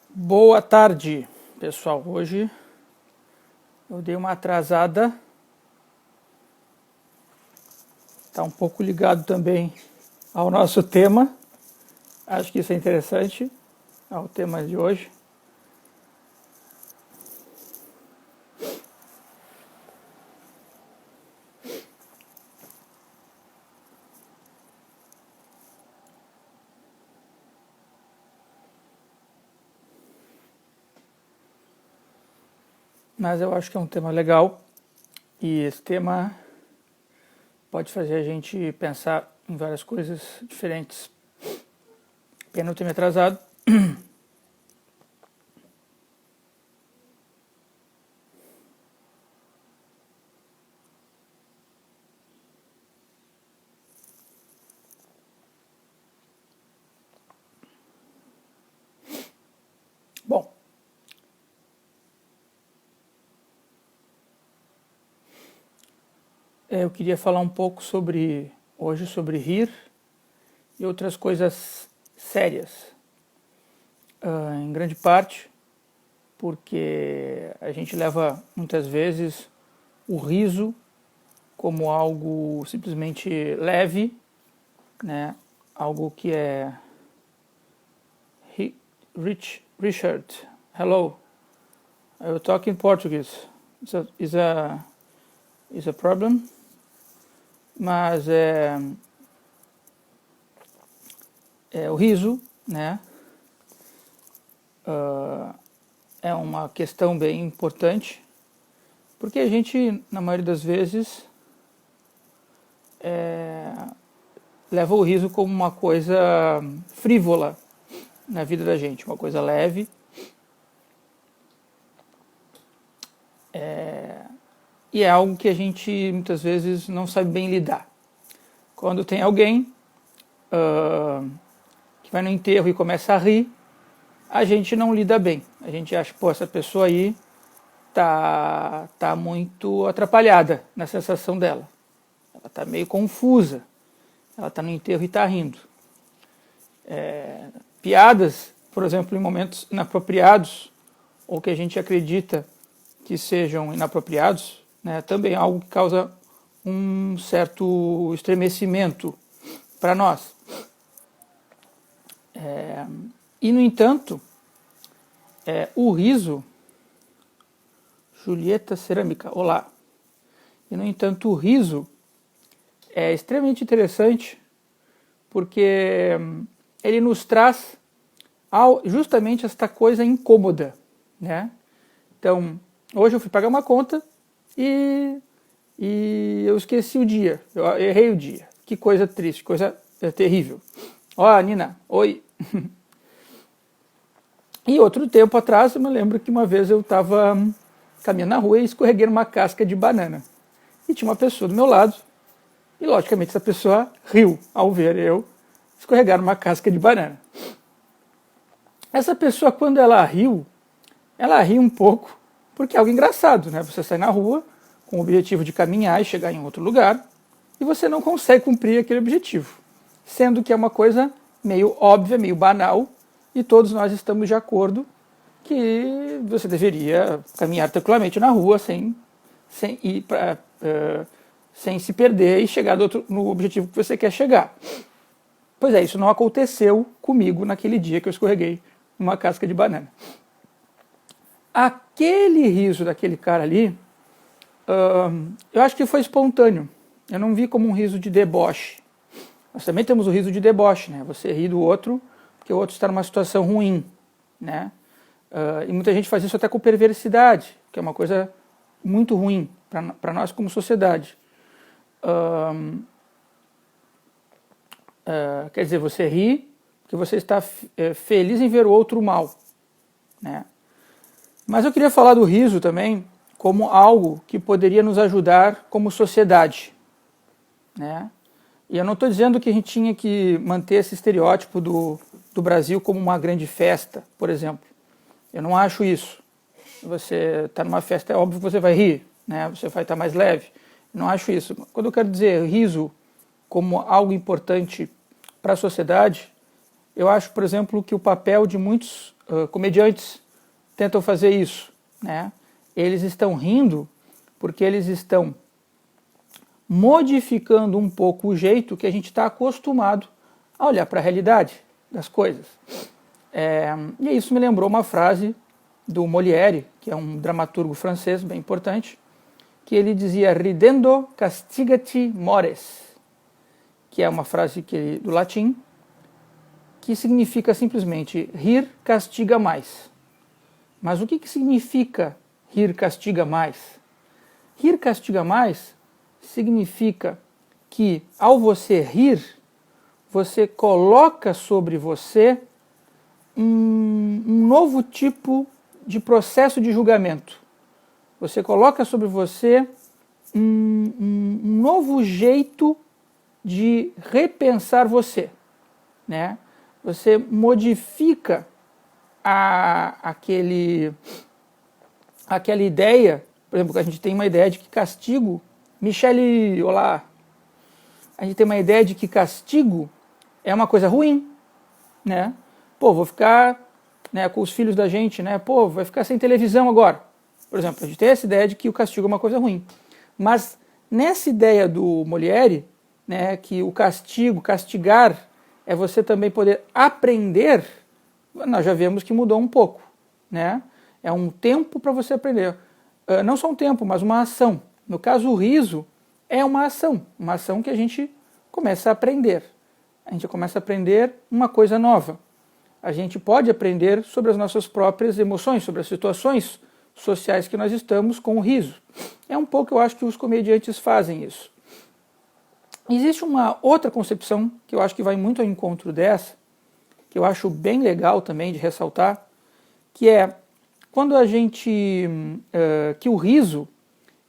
Boa tarde, pessoal. Hoje eu dei uma atrasada. Está um pouco ligado também ao nosso tema. Acho que isso é interessante, ao tema de hoje. Mas eu acho que é um tema legal e esse tema pode fazer a gente pensar em várias coisas diferentes. Pena eu ter me atrasado. Bom, eu queria falar um pouco hoje sobre rir e outras coisas sérias, em grande parte porque a gente leva muitas vezes o riso como algo simplesmente leve, né? Algo que é Richard, hello, I will talk in Portuguese. Is a problem, mas o riso, né? É uma questão bem importante, porque a gente, na maioria das vezes, leva o riso como uma coisa frívola na vida da gente, uma coisa leve. E é algo que a gente, muitas vezes, não sabe bem lidar. Quando tem alguém que vai no enterro e começa a rir, a gente não lida bem. A gente acha, pô, essa pessoa aí tá muito atrapalhada na sensação dela. Ela tá meio confusa. Ela tá no enterro e tá rindo. Piadas, por exemplo, em momentos inapropriados, ou que a gente acredita que sejam inapropriados, né, também é algo que causa um certo estremecimento para nós. E, no entanto, o riso... Julieta Cerâmica, olá. E, no entanto, o riso é extremamente interessante porque ele nos traz justamente esta coisa incômoda, né? Então, hoje eu fui pagar uma conta e eu esqueci o dia, eu errei o dia. Que coisa triste, coisa terrível. Ó, Nina, oi. E outro tempo atrás, eu me lembro que uma vez eu estava caminhando na rua e escorreguei numa casca de banana. E tinha uma pessoa do meu lado, e logicamente essa pessoa riu ao ver eu escorregar numa casca de banana. Essa pessoa, quando ela riu um pouco, porque é algo engraçado, né? Você sai na rua com o objetivo de caminhar e chegar em outro lugar, e você não consegue cumprir aquele objetivo, sendo que é uma coisa meio óbvia, meio banal, e todos nós estamos de acordo que você deveria caminhar tranquilamente na rua sem se perder e chegar no objetivo que você quer chegar. Pois é, isso não aconteceu comigo naquele dia que eu escorreguei numa casca de banana. Aquele riso daquele cara ali, eu acho que foi espontâneo. Eu não vi como um riso de deboche. Nós também temos o riso de deboche, né? Você ri do outro porque o outro está numa situação ruim, né? E muita gente faz isso até com perversidade, que é uma coisa muito ruim para nós como sociedade. Quer dizer, você ri porque você está feliz em ver o outro mal, né? Mas eu queria falar do riso também como algo que poderia nos ajudar como sociedade, né? E eu não estou dizendo que a gente tinha que manter esse estereótipo do Brasil como uma grande festa, por exemplo. Eu não acho isso. Você está numa festa, é óbvio que você vai rir, né? Você vai estar mais leve. Eu não acho isso. Quando eu quero dizer riso como algo importante para a sociedade, eu acho, por exemplo, que o papel de muitos comediantes tentam fazer isso, né? Eles estão rindo porque eles estão modificando um pouco o jeito que a gente está acostumado a olhar para a realidade das coisas. E isso me lembrou uma frase do Molière, que é um dramaturgo francês bem importante, que ele dizia ridendo castigati mores, que é uma frase do latim, que significa simplesmente rir castiga mais. Mas o que significa rir castiga mais? Rir castiga mais significa que ao você rir, você coloca sobre você um novo tipo de processo de julgamento. Você coloca sobre você um novo jeito de repensar você, né? Você modifica aquela ideia, por exemplo, a gente tem uma ideia de que castigo, Michele, olá, a gente tem uma ideia de que castigo é uma coisa ruim, né? Pô, vou ficar, né, com os filhos da gente, né? Pô, vai ficar sem televisão agora. Por exemplo, a gente tem essa ideia de que o castigo é uma coisa ruim. Mas nessa ideia do Molière, né, que o castigo, castigar, é você também poder aprender, nós já vemos que mudou um pouco, né? É um tempo para você aprender. Não só um tempo, mas uma ação. No caso, o riso é uma ação que a gente começa a aprender. A gente começa a aprender uma coisa nova. A gente pode aprender sobre as nossas próprias emoções, sobre as situações sociais que nós estamos com o riso. É um pouco, eu acho, que os comediantes fazem isso. Existe uma outra concepção que eu acho que vai muito ao encontro dessa, que eu acho bem legal também de ressaltar, que é quando a gente, que o riso,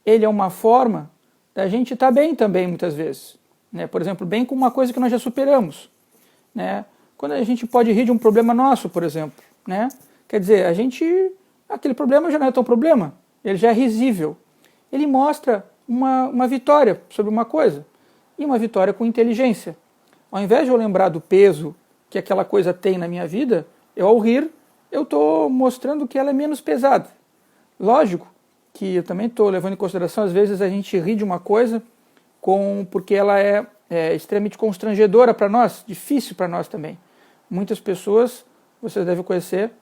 ele é uma forma da gente estar bem também muitas vezes, né? Por exemplo, bem com uma coisa que nós já superamos, né? Quando a gente pode rir de um problema nosso, por exemplo, né? Quer dizer, aquele problema já não é tão problema, ele já é risível. Ele mostra uma vitória sobre uma coisa, e uma vitória com inteligência. Ao invés de eu lembrar do peso que aquela coisa tem na minha vida, ao rir, eu estou mostrando que ela é menos pesada. Lógico que eu também estou levando em consideração, às vezes a gente ri de uma coisa porque ela é extremamente constrangedora para nós, difícil para nós também. Muitas pessoas, vocês devem conhecer,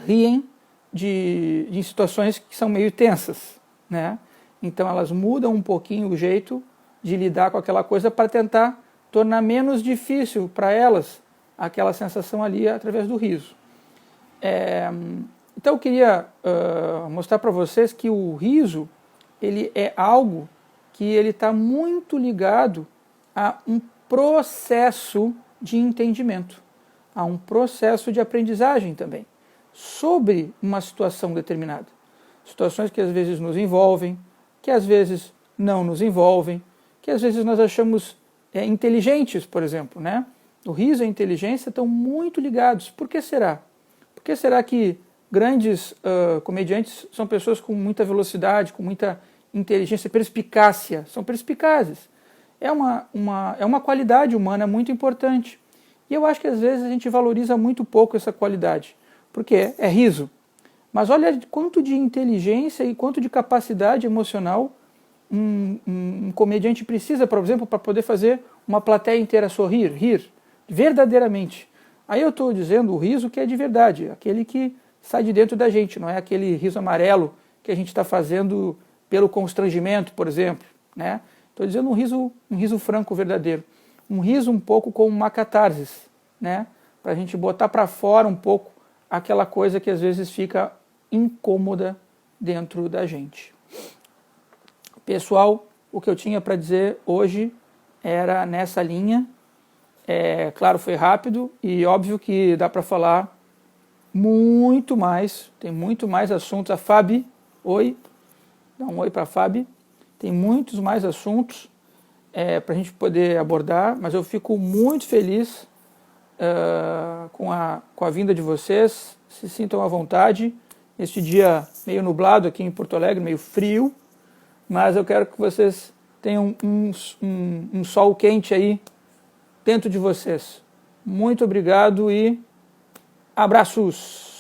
riem de situações que são meio tensas, né? Então elas mudam um pouquinho o jeito de lidar com aquela coisa para tentar tornar menos difícil para elas aquela sensação ali através do riso. Então eu queria mostrar para vocês que o riso ele é algo que ele está muito ligado a um processo de entendimento, a um processo de aprendizagem também, sobre uma situação determinada. Situações que às vezes nos envolvem, que às vezes não nos envolvem, que às vezes nós achamos inteligentes, por exemplo, né? O riso e a inteligência estão muito ligados. Por que será? Por que será que grandes comediantes são pessoas com muita velocidade, com muita inteligência, perspicácia? São perspicazes. É uma qualidade humana muito importante. E eu acho que às vezes a gente valoriza muito pouco essa qualidade, porque é riso. Mas olha quanto de inteligência e quanto de capacidade emocional um comediante precisa, por exemplo, para poder fazer uma plateia inteira sorrir, rir, verdadeiramente. Aí eu estou dizendo o riso que é de verdade, aquele que sai de dentro da gente, não é aquele riso amarelo que a gente está fazendo pelo constrangimento, por exemplo, né? Estou dizendo um riso franco, verdadeiro. Um riso um pouco como uma catarse, né? Para a gente botar para fora um pouco aquela coisa que às vezes fica incômoda dentro da gente. Pessoal, o que eu tinha para dizer hoje era nessa linha. Claro, foi rápido e óbvio que dá para falar muito mais, tem muito mais assuntos. A Fabi, oi, dá um oi para a Fabi. Tem muitos mais assuntos para a gente poder abordar, mas eu fico muito feliz com a vinda de vocês. Se sintam à vontade. Este dia meio nublado aqui em Porto Alegre, meio frio, mas eu quero que vocês Tenham um sol quente aí dentro de vocês. Muito obrigado e abraços!